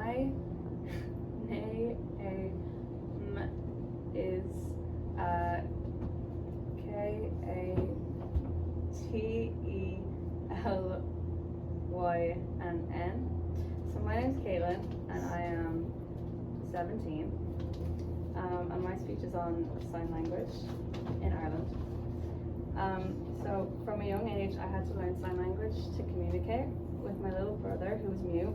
my name is Katelyn. So my name's Katelyn, and I am 17. And my speech is on sign language in Ireland. So from a young age, I had to learn sign language to communicate with my little brother, who was mute.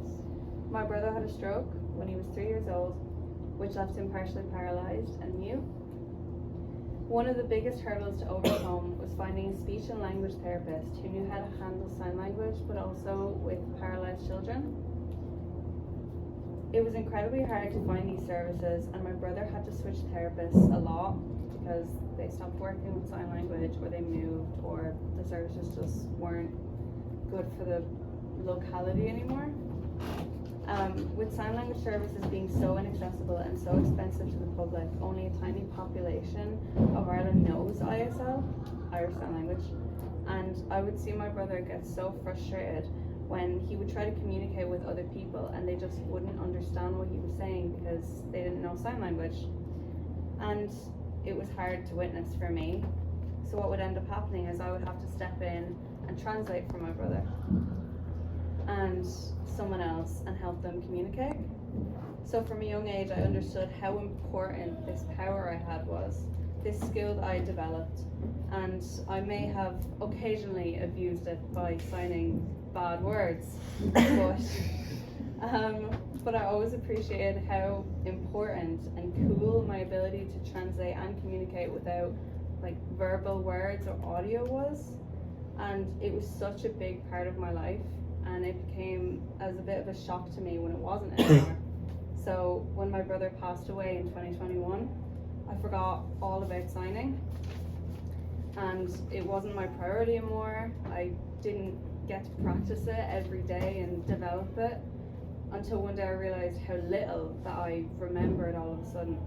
My brother had a stroke when he was 3 years old, which left him partially paralyzed and mute. One of the biggest hurdles to overcome was finding a speech and language therapist who knew how to handle sign language, but also with paralyzed children. It was incredibly hard to find these services, and my brother had to switch therapists a lot because they stopped working with sign language, or they moved, or the services just weren't good for the locality anymore. With sign language services being so inaccessible and so expensive to the public, only a tiny population of Ireland knows ISL, Irish Sign Language, and I would see my brother get so frustrated when he would try to communicate with other people and they just wouldn't understand what he was saying because they didn't know sign language. And it was hard to witness for me. So what would end up happening is I would have to step in and translate for my brother and someone else and help them communicate. So from a young age, I understood how important this power I had was, this skill that I developed, and I may have occasionally abused it by signing bad words, but I always appreciated how important and cool my ability to translate and communicate without like verbal words or audio was, and it was such a big part of my life, and it became as a bit of a shock to me when it wasn't anymore. So when my brother passed away in 2021, I forgot all about signing, and it wasn't my priority anymore. I didn't get to practice it every day and develop it until one day I realized how little that I remembered all of a sudden,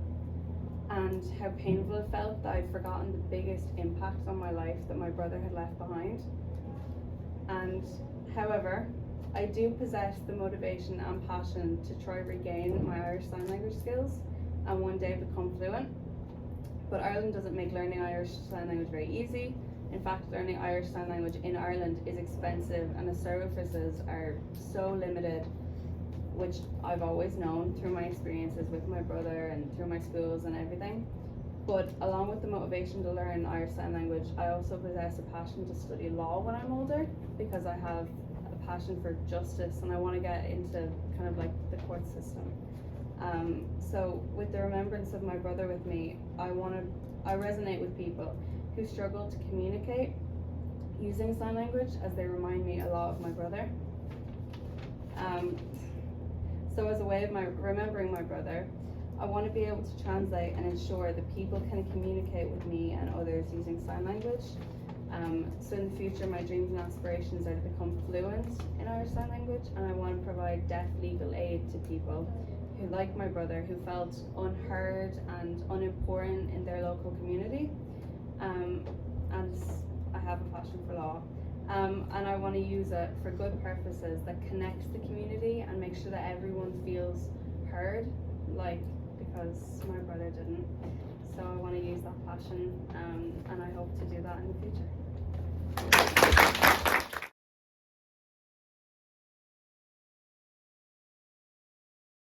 and how painful it felt that I'd forgotten the biggest impact on my life that my brother had left behind. And however, I do possess the motivation and passion to try regain my Irish Sign Language skills and one day become fluent. But Ireland doesn't make learning Irish Sign Language very easy. In fact, learning Irish Sign Language in Ireland is expensive, and the services are so limited, which I've always known through my experiences with my brother and through my schools and everything. But along with the motivation to learn Irish Sign Language, I also possess a passion to study law when I'm older, because I have a passion for justice and I want to get into kind of like the court system. So with the remembrance of my brother with me, I resonate with people who struggle to communicate using sign language, as they remind me a lot of my brother. So as a way of remembering my brother, I want to be able to translate and ensure that people can communicate with me and others using sign language. So in the future, my dreams and aspirations are to become fluent in Irish Sign Language, and I want to provide deaf legal aid to people who, like my brother, who felt unheard and unimportant in their local community. And I have a passion for law. And I want to use it for good purposes that connects the community and make sure that everyone feels heard, because my brother didn't. So I want to use that passion, and I hope to do that in the future.